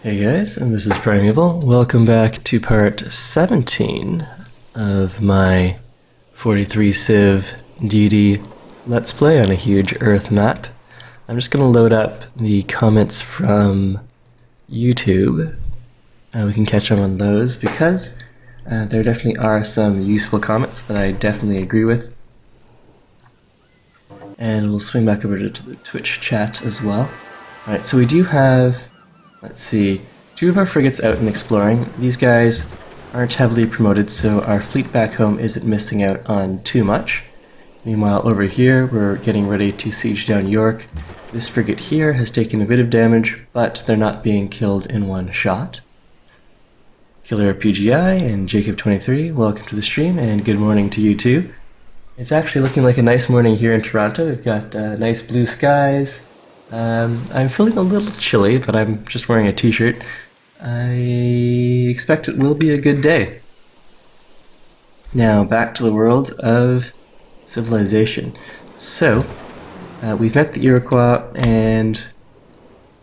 Hey guys, and this is Primeval. Welcome back to part 17 of my 43 Civ Deity Let's Play on a huge Earth map. I'm just going to load up the comments from YouTube. We can catch up on those because there definitely are some useful comments that I definitely agree with. And we'll swing back over to the Twitch chat as well. Alright, so we do have, let's see, 2 of our frigates out and exploring. These guys aren't heavily promoted, so our fleet back home isn't missing out on too much. Meanwhile, over here, we're getting ready to siege down York. This frigate here has taken a bit of damage, but they're not being killed in one shot. Killer PGI and Jacob23, welcome to the stream, and good morning to you too. It's actually looking like a nice morning here in Toronto. We've got nice blue skies. I'm feeling a little chilly, but I'm just wearing a t-shirt. I expect it will be a good day. Now, back to the world of civilization. So, we've met the Iroquois, and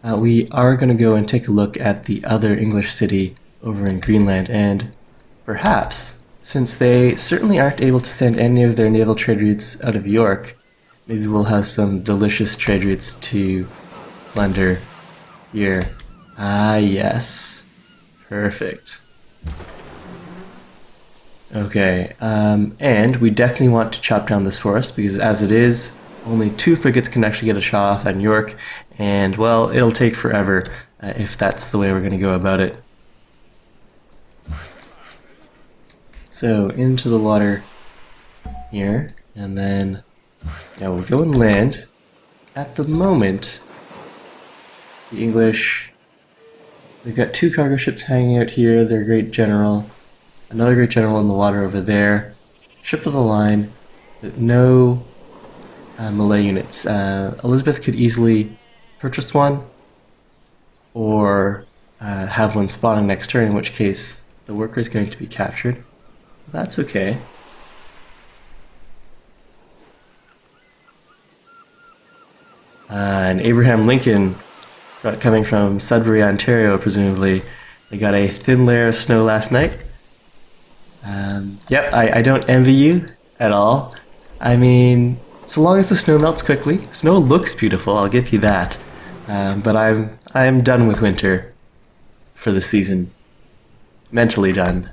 we are going to go and take a look at the other English city over in Greenland, and perhaps, since they certainly aren't able to send any of their naval trade routes out of York, maybe we'll have some delicious trade routes to plunder here. Ah, yes. Perfect. Okay, and we definitely want to chop down this forest, because as it is, only 2 frigates can actually get a shot off on York, and, well, it'll take forever if that's the way we're going to go about it. So, into the water here, and then now we'll go and land. At the moment, the English, they've got 2 cargo ships hanging out here, their great general, another great general in the water over there, ship of the line, but no Malay units. Elizabeth could easily purchase one, or have one spawning next turn, in which case the worker is going to be captured. That's okay. And Abraham Lincoln, coming from Sudbury, Ontario, presumably, they got a thin layer of snow last night. Yep, I don't envy you at all. I mean, so long as the snow melts quickly, snow looks beautiful, I'll give you that. But I'm done with winter for the season. Mentally done.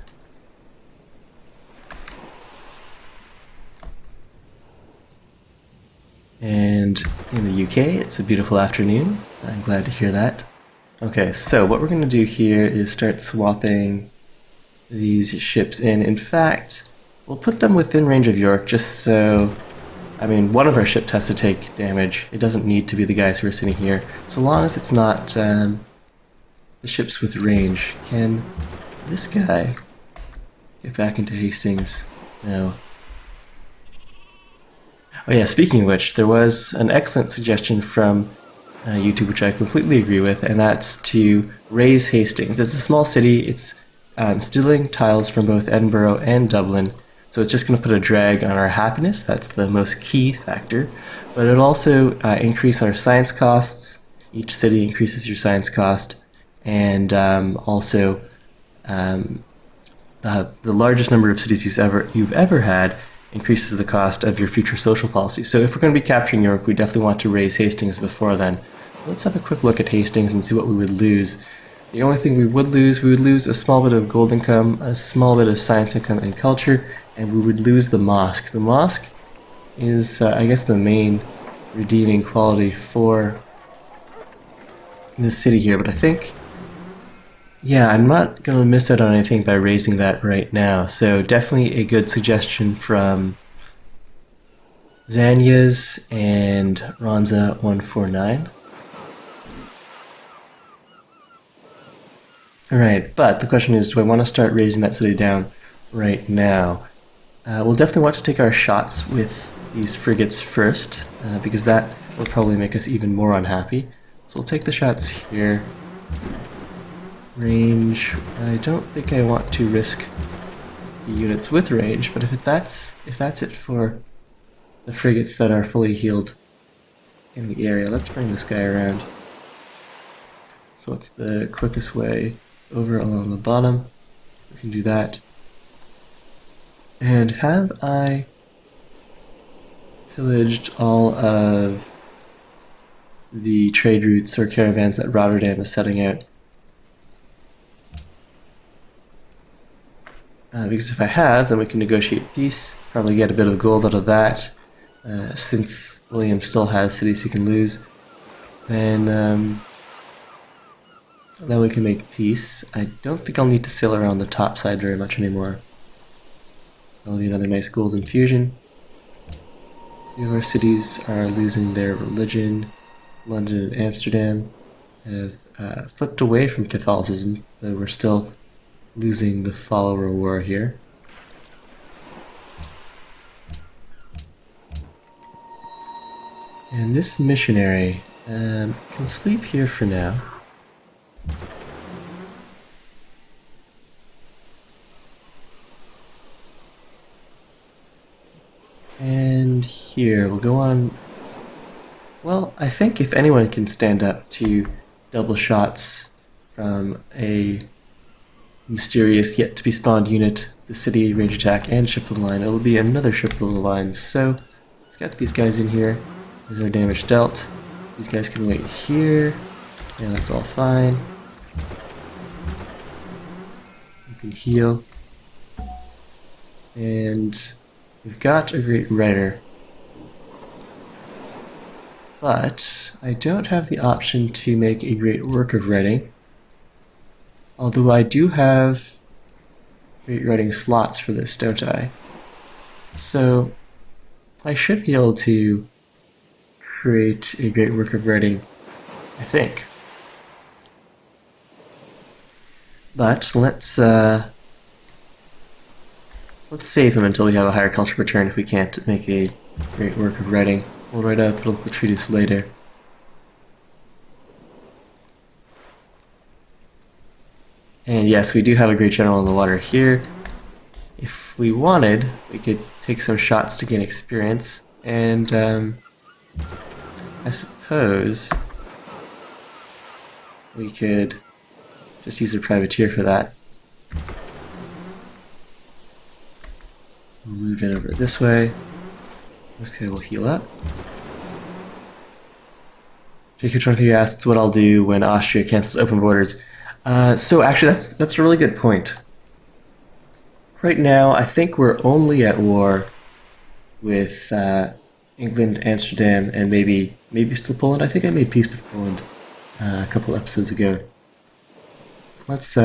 And in the UK, it's a beautiful afternoon. I'm glad to hear that. Okay, so what we're going to do here is start swapping these ships in. In fact, we'll put them within range of York just so, I mean, one of our ships has to take damage. It doesn't need to be the guys who are sitting here. So long as it's not the ships with range. Can this guy get back into Hastings? No. Oh yeah, speaking of which, there was an excellent suggestion from YouTube, which I completely agree with, and that's to raise Hastings. It's a small city, it's stealing tiles from both Edinburgh and Dublin, so it's just going to put a drag on our happiness. That's the most key factor. But it'll also increase our science costs. Each city increases your science cost, and also the largest number of cities you've ever had increases the cost of your future social policy. So if we're going to be capturing York, we definitely want to raise Hastings before then. Let's have a quick look at Hastings and see what we would lose. The only thing we would lose a small bit of gold income, a small bit of science income and culture, and we would lose the mosque. The mosque is, I guess, the main redeeming quality for this city here, but I think, yeah, I'm not going to miss out on anything by raising that right now, so definitely a good suggestion from Zanyas and Ronza149. Alright, but the question is, do I want to start raising that city down right now? We'll definitely want to take our shots with these frigates first, because that will probably make us even more unhappy. So we'll take the shots here. Range, I don't think I want to risk the units with range, but if that's it for the frigates that are fully healed in the area, let's bring this guy around. So what's the quickest way over along the bottom? We can do that. And have I pillaged all of the trade routes or caravans that Rotterdam is setting out? Because if I have, then we can negotiate peace, probably get a bit of gold out of that, since William still has cities he can lose. Then we can make peace. I don't think I'll need to sail around the top side very much anymore. That'll be another nice gold infusion. Few of our cities are losing their religion. London and Amsterdam have flipped away from Catholicism, though we're still losing the follower war here. And this missionary can sleep here for now. And here, we'll go on. Well, I think if anyone can stand up to double shots from a mysterious yet to be spawned unit, the city, range attack, and ship of the line, it'll be another ship of the line. So let's get these guys in here. There's our damage dealt. These guys can wait here. Yeah, that's all fine. You can heal. And we've got a great writer. But I don't have the option to make a great work of writing. Although I do have great writing slots for this, don't I? So I should be able to create a great work of writing, I think. But let's save him until we have a higher culture return if we can't make a great work of writing. We'll write a political treatise later. And yes, we do have a great general in the water here. If we wanted, we could take some shots to gain experience, and I suppose we could just use a privateer for that. We'll move in over this way. This guy will heal up. Jacob22 asks what I'll do when Austria cancels open borders. So actually, that's a really good point. Right now, I think we're only at war with England, Amsterdam, and maybe still Poland. I think I made peace with Poland a couple episodes ago. Let's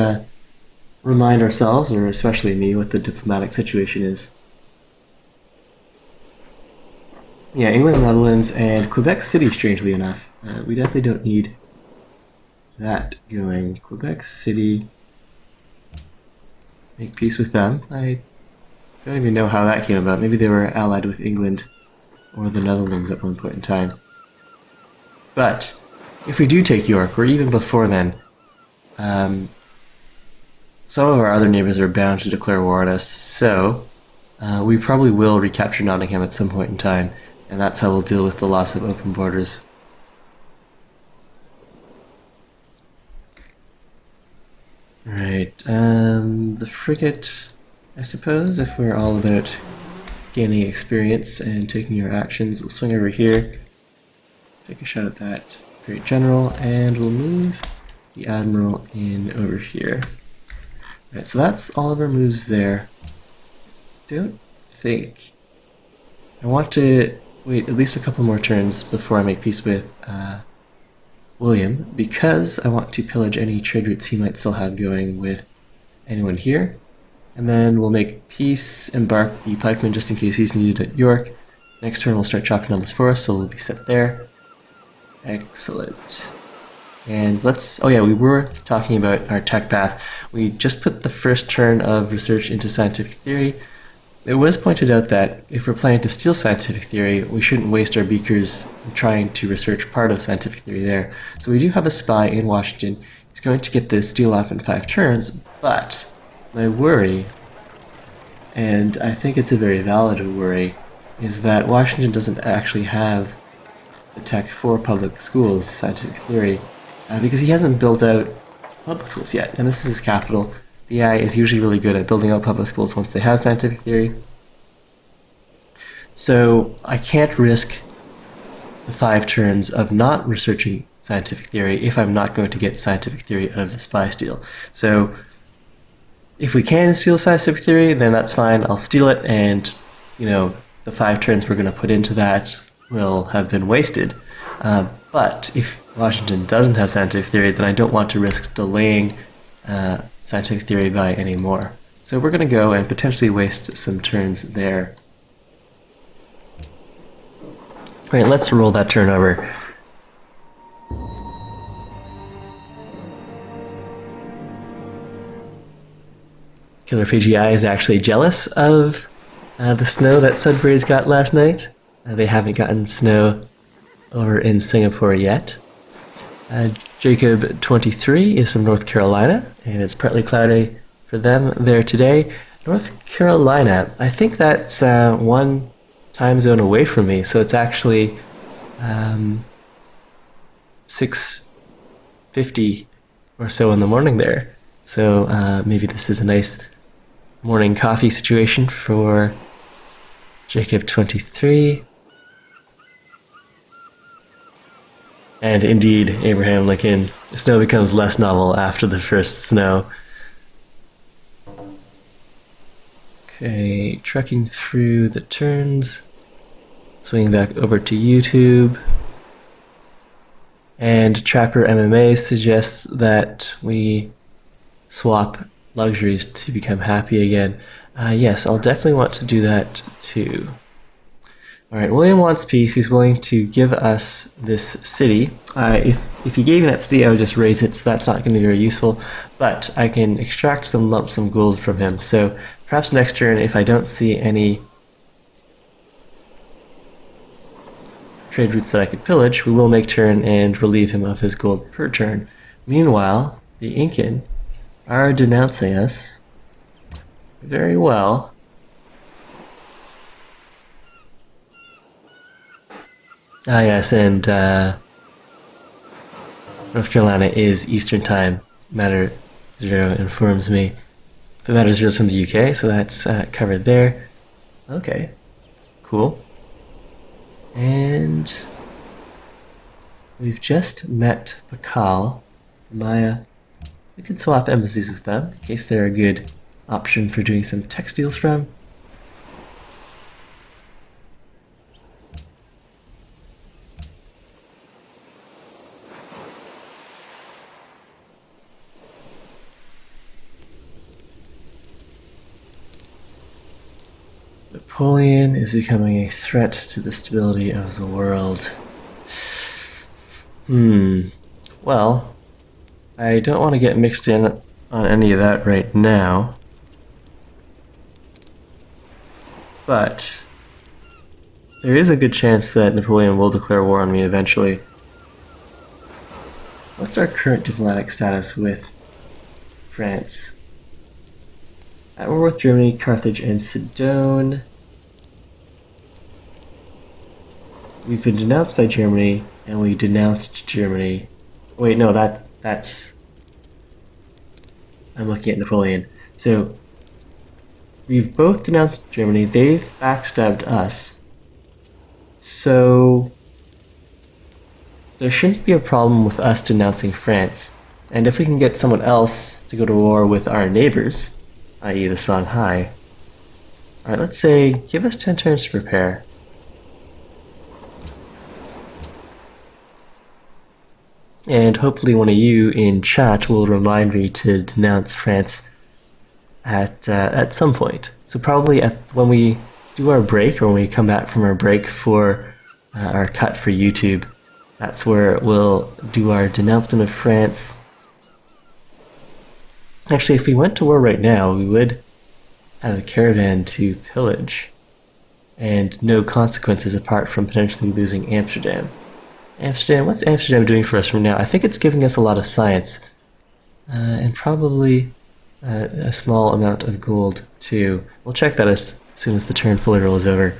remind ourselves, or especially me, what the diplomatic situation is. Yeah, England, Netherlands, and Quebec City, strangely enough. We definitely don't need that going. Quebec City, make peace with them. I don't even know how that came about. Maybe they were allied with England or the Netherlands at one point in time. But if we do take York, or even before then, some of our other neighbors are bound to declare war on us, so we probably will recapture Nottingham at some point in time, and that's how we'll deal with the loss of open borders. Right, the frigate, I suppose, if we're all about gaining experience and taking our actions, we'll swing over here, take a shot at that great general, and we'll move the admiral in over here. Right, so that's all of our moves there. Don't think I want to wait at least a couple more turns before I make peace with William, because I want to pillage any trade routes he might still have going with anyone here. And then we'll make peace, embark the pikeman just in case he's needed at York. Next turn we'll start chopping down this forest, so we'll be set there. Excellent. And let's, oh yeah, we were talking about our tech path. We just put the first turn of research into scientific theory. It was pointed out that if we're planning to steal scientific theory, we shouldn't waste our beakers trying to research part of scientific theory there. So we do have a spy in Washington. He's going to get the steal off in 5 turns, but my worry, and I think it's a very valid worry, is that Washington doesn't actually have the tech for public schools, scientific theory. because he hasn't built out public schools yet, and this is his capital. The AI is usually really good at building out public schools once they have scientific theory. So I can't risk the 5 turns of not researching scientific theory if I'm not going to get scientific theory out of the spy steal. So if we can steal scientific theory, then that's fine. I'll steal it, and the 5 turns we're going to put into that will have been wasted. But if Washington doesn't have scientific theory, then I don't want to risk delaying scientific theory by any more. So we're going to go and potentially waste some turns there. Alright, let's roll that turn over. Killer PGI is actually jealous of the snow that Sudbury's got last night. They haven't gotten snow over in Singapore yet. Jacob 23 is from North Carolina, and it's partly cloudy for them there today. North Carolina, I think that's one time zone away from me, so it's actually 6:50 or so in the morning there. So maybe this is a nice morning coffee situation for Jacob 23. And indeed, Abraham Lincoln, snow becomes less novel after the first snow. Okay, trekking through the turns, swinging back over to YouTube. And Trapper MMA suggests that we swap luxuries to become happy again. Yes, I'll definitely want to do that too. Alright, William wants peace. He's willing to give us this city. If he gave me that city, I would just raise it, so that's not going to be very useful. But I can extract some lump sum gold from him. So perhaps next turn, if I don't see any trade routes that I could pillage, we will make turn and relieve him of his gold per turn. Meanwhile, the Incan are denouncing us very well. Ah yes, and North Carolina is Eastern Time. Matter 0 informs me. The Matter 0 is from the UK, so that's covered there. Okay, cool. And we've just met Pakal, Maya. We can swap embassies with them, in case they're a good option for doing some textiles from. Napoleon is becoming a threat to the stability of the world. Well, I don't want to get mixed in on any of that right now. But there is a good chance that Napoleon will declare war on me eventually. What's our current diplomatic status with France? At war with Germany, Carthage, and Sidon. We've been denounced by Germany, and we denounced Germany. Wait, no, that's... I'm looking at Napoleon. So, we've both denounced Germany, they've backstabbed us. So, there shouldn't be a problem with us denouncing France. And if we can get someone else to go to war with our neighbors, i.e. the Songhai. Alright, let's say, give us 10 turns to prepare. And hopefully one of you in chat will remind me to denounce France at some point. So probably when we do our break, or when we come back from our break for our cut for YouTube, that's where we'll do our denouncement of France. Actually, if we went to war right now, we would have a caravan to pillage, and no consequences apart from potentially losing Amsterdam. Amsterdam, what's Amsterdam doing for us right now? I think it's giving us a lot of science, and probably a small amount of gold too. We'll check that as soon as the turn fully rolls over.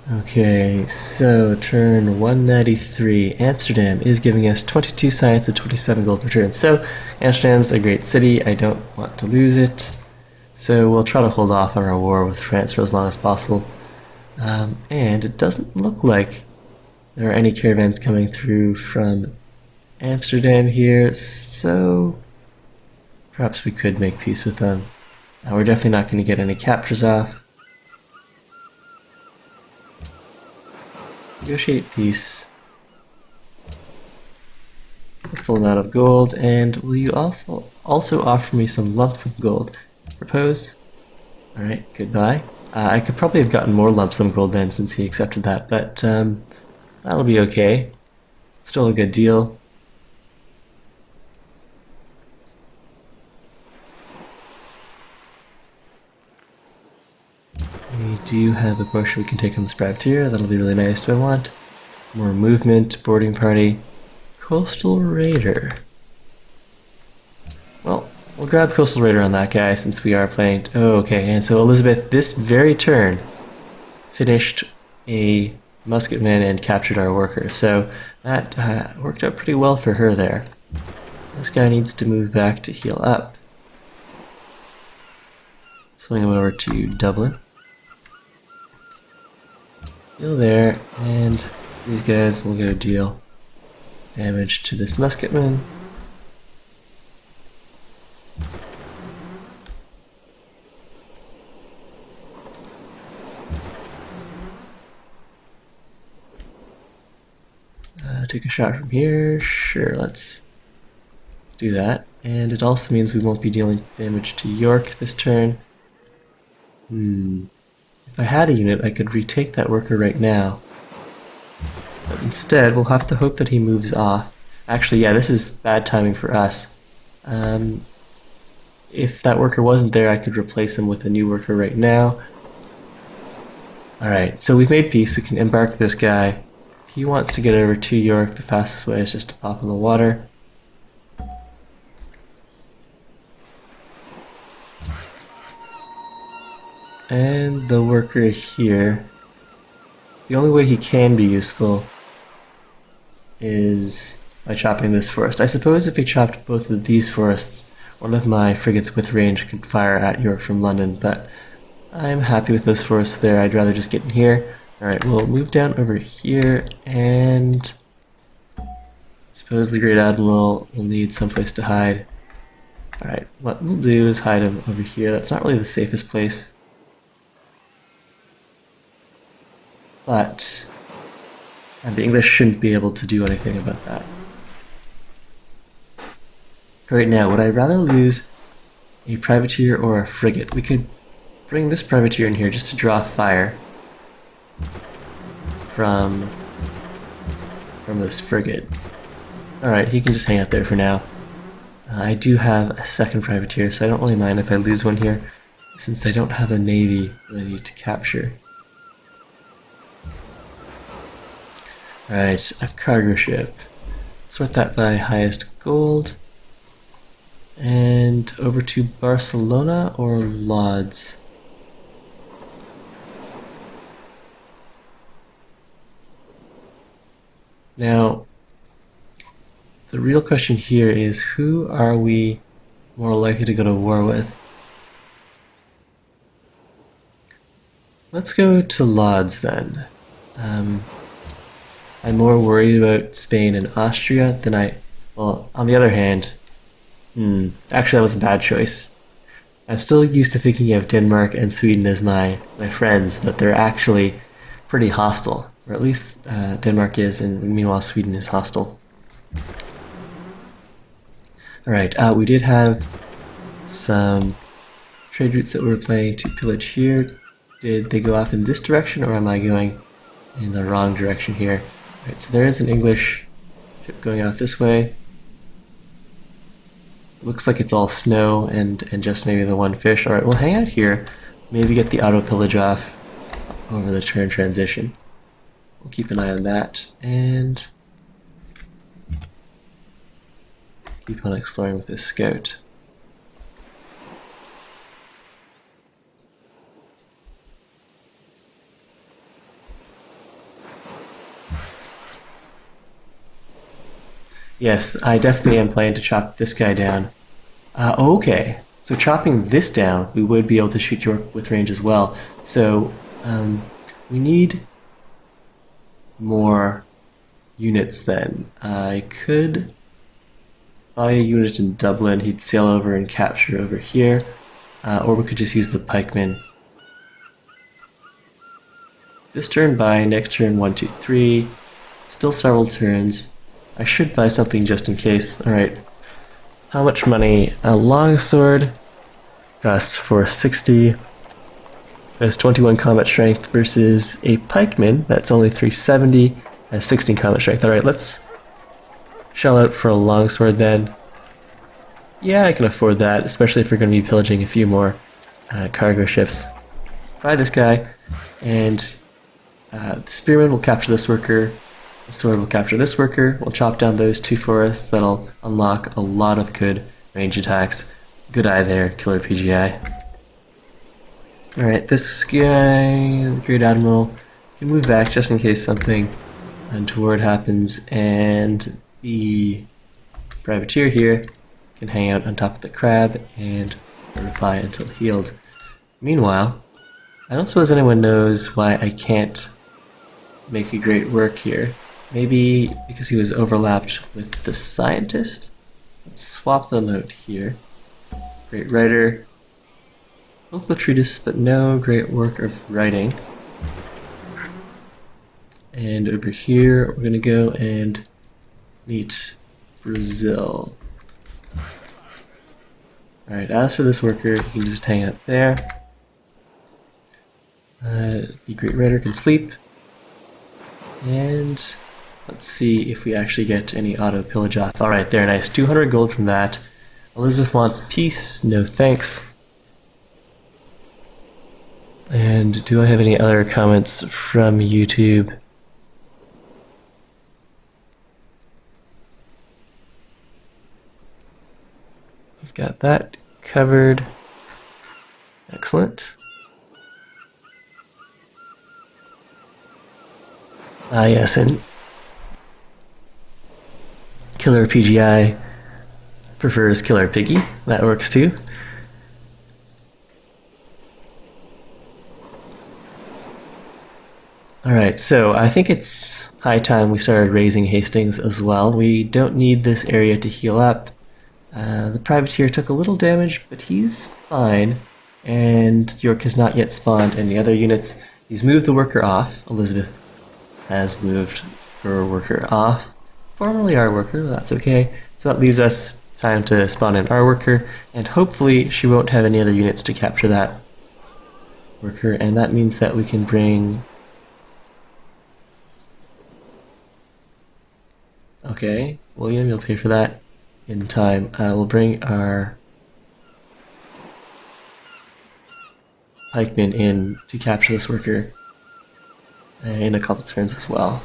Okay, so turn 193. Amsterdam is giving us 22 science and 27 gold per turn. So Amsterdam's a great city. I don't want to lose it. So we'll try to hold off on our war with France for as long as possible. And it doesn't look like there are any caravans coming through from Amsterdam here, so perhaps we could make peace with them. We're definitely not going to get any captures off. Negotiate peace. A full amount of gold, and will you also offer me some lumps of gold? Propose. Alright, goodbye. I could probably have gotten more lump sum gold then since he accepted that, but that'll be okay. Still a good deal. We do have a brochure we can take on this privateer. That'll be really nice. Do I want more movement, boarding party, coastal raider? Well, we'll grab coastal raider on that guy since we are playing. Oh, okay. And so Elizabeth, this very turn, finished a musketman and captured our worker. So that worked out pretty well for her there. This guy needs to move back to heal up. Swing him over to Dublin. Heal there, and these guys will go deal damage to this musketman. Take a shot from here. Sure, let's do that. And it also means we won't be dealing damage to York this turn. If I had a unit, I could retake that worker right now. But instead, we'll have to hope that he moves off. Actually, yeah, this is bad timing for us. If that worker wasn't there, I could replace him with a new worker right now. Alright, so we've made peace. We can embark this guy. If he wants to get over to York, the fastest way is just to pop in the water. And the worker here, the only way he can be useful is by chopping this forest. I suppose if he chopped both of these forests, one of my frigates with range could fire at York from London, but I'm happy with those forests there. I'd rather just get in here. Alright, we'll move down over here, and I suppose the Great Admiral will need someplace to hide. Alright, what we'll do is hide him over here. That's not really the safest place. But the English shouldn't be able to do anything about that. Right now, would I rather lose a privateer or a frigate? We could bring this privateer in here just to draw fire from this frigate. Alright, he can just hang out there for now. I do have a second privateer, so I don't really mind if I lose one here, since I don't have a navy that I need to capture. Alright, a cargo ship. Sort that by highest gold. And over to Barcelona or Lodz? Now, the real question here is, who are we more likely to go to war with? Let's go to Lodz then. I'm more worried about Spain and Austria than well, on the other hand, actually that was a bad choice. I'm still used to thinking of Denmark and Sweden as my friends, but they're actually pretty hostile. Or at least Denmark is, and meanwhile Sweden is hostile. Alright, we did have some trade routes that we were planning to pillage here. Did they go off in this direction, or am I going in the wrong direction here? Right, so there is an English ship going off this way. Looks like it's all snow and just maybe the one fish. Alright, we'll hang out here. Maybe get the auto pillage off over the turn transition. We'll keep an eye on that and keep on exploring with this scout. Yes, I definitely am planning to chop this guy down. Okay, so chopping this down, we would be able to shoot York with range as well. So we need more units then. I could buy a unit in Dublin, he'd sail over and capture over here, or we could just use the pikemen. This turn buy, next turn 1, 2, 3, still several turns. I should buy something just in case. Alright, how much money? A longsword costs 460. Has 21 combat strength versus a pikeman that's only 370, has 16 combat strength. Alright, let's shell out for a longsword then. Yeah, I can afford that, especially if we're going to be pillaging a few more cargo ships. Buy this guy, and the spearman will capture this worker, the sword will capture this worker, we'll chop down those two forests, that'll unlock a lot of good range attacks. Good eye there, Killer PGI. Alright, this guy, the Great Admiral, can move back just in case something untoward happens, and the privateer here can hang out on top of the crab and fortify until healed. Meanwhile, I don't suppose anyone knows why I can't make a great work here. Maybe because he was overlapped with the scientist? Let's swap them out here. Great writer. Both the treatise, but no great work of writing. And over here, we're gonna go and meet Brazil. Alright, as for this worker, he can just hang out there. The great writer can sleep. And let's see if we actually get any auto pillage off. Alright, there, nice. 200 gold from that. Elizabeth wants peace, no thanks. And do I have any other comments from YouTube? We've got that covered. Excellent. Yes, and Killer PGI prefers Killer Piggy. That works too. Alright, so I think it's high time we started Razing Hastings as well. We don't need this area to heal up. The privateer took a little damage, but he's fine. And York has not yet spawned any other units. He's moved the worker off. Elizabeth has moved her worker off. Formerly our worker, that's okay. So that leaves us time to spawn in our worker, and hopefully she won't have any other units to capture that worker, and that means that we can bring... Okay, William, you'll pay for that in time. We'll bring our pikemen in to capture this worker in a couple turns as well.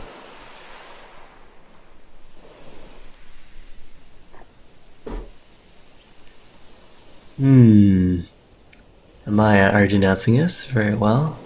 The Maya are denouncing us very well.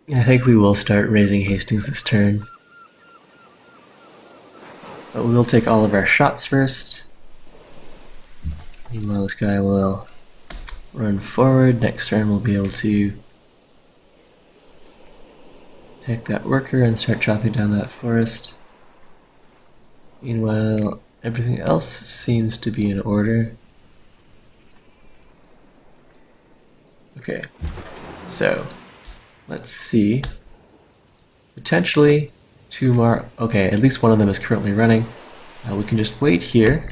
I think we will start Razing Hastings this turn. But we will take all of our shots first. Meanwhile, this guy will run forward. Next turn we'll be able to take that worker and start chopping down that forest. Meanwhile, everything else seems to be in order. Okay, so let's see. Potentially two more. Okay, at least one of them is currently running. We can just wait here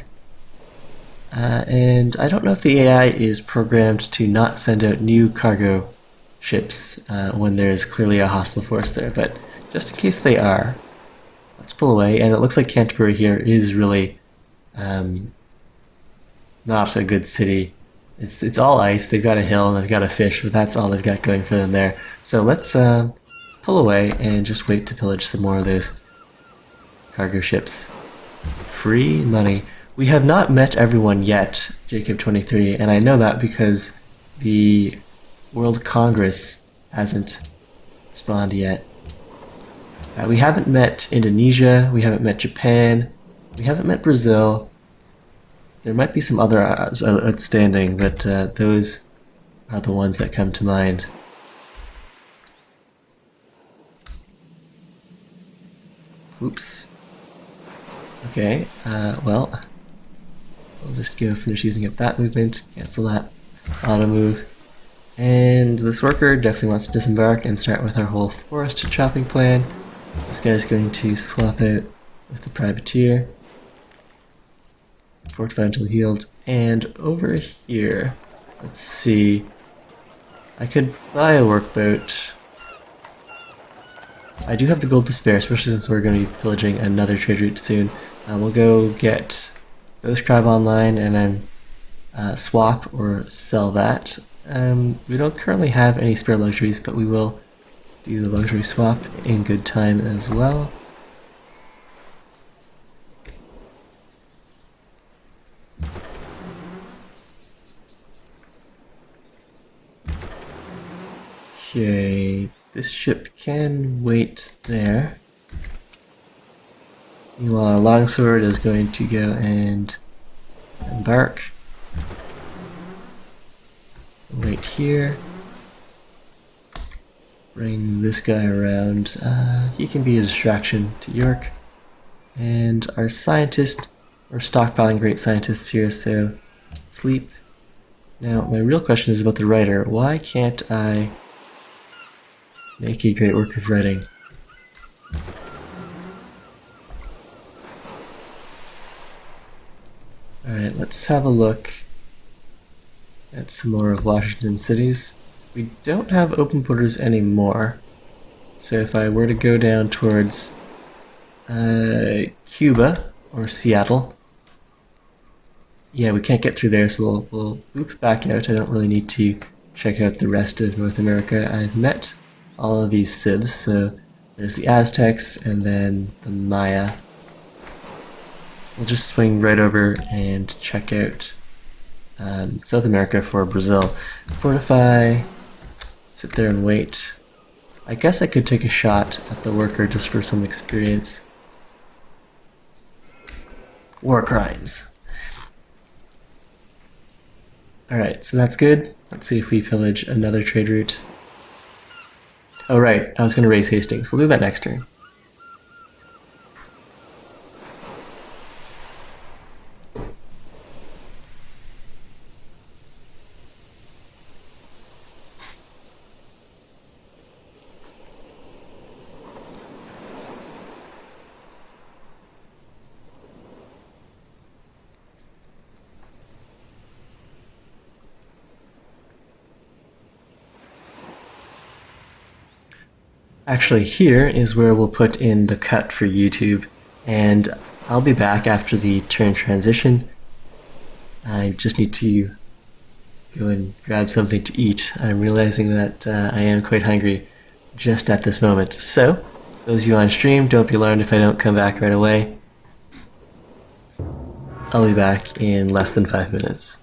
And I don't know if the AI is programmed to not send out new cargo ships when there is clearly a hostile force there, but just in case they are, let's pull away. And it looks like Canterbury here is really not a good city. It's all ice. They've got a hill and they've got a fish, but that's all they've got going for them there. So let's pull away and just wait to pillage some more of those cargo ships. Free money. We have not met everyone yet, Jacob23, and I know that because the World Congress hasn't spawned yet. We haven't met Indonesia, we haven't met Japan, we haven't met Brazil. There might be some other outstanding, but those are the ones that come to mind. Oops. Okay, well, we'll just go finish using up that movement, cancel that auto move. And this worker definitely wants to disembark and start with our whole forest chopping plan. This guy's going to swap out with the privateer. Fortified until healed. And over here, let's see. I could buy a workboat. I do have the gold to spare, especially since we're going to be pillaging another trade route soon. We'll go get Ghost Crab online and then swap or sell that. We don't currently have any spare luxuries, but we will do the luxury swap in good time as well. Okay, this ship can wait there. Meanwhile, our longsword is going to go and embark. Wait here. Bring this guy around. He can be a distraction to York. And our scientist, we're stockpiling great scientists here, so sleep. Now, my real question is about the writer. Why can't I make a great work of writing? Alright, let's have a look at some more of Washington cities. We don't have open borders anymore, so if I were to go down towards Cuba or Seattle, yeah, we can't get through there, so we'll loop back out. I don't really need to check out the rest of North America. I've met all of these civs, so there's the Aztecs and then the Maya. We'll just swing right over and check out South America for Brazil. Fortify, sit there and wait. I guess I could take a shot at the worker just for some experience. War crimes. Alright, so that's good. Let's see if we pillage another trade route. Oh right, I was going to raise Hastings. We'll do that next turn. Actually, here is where we'll put in the cut for YouTube, and I'll be back after the turn transition. I just need to go and grab something to eat. I'm realizing that I am quite hungry just at this moment. So, those of you on stream, don't be alarmed if I don't come back right away. I'll be back in less than 5 minutes.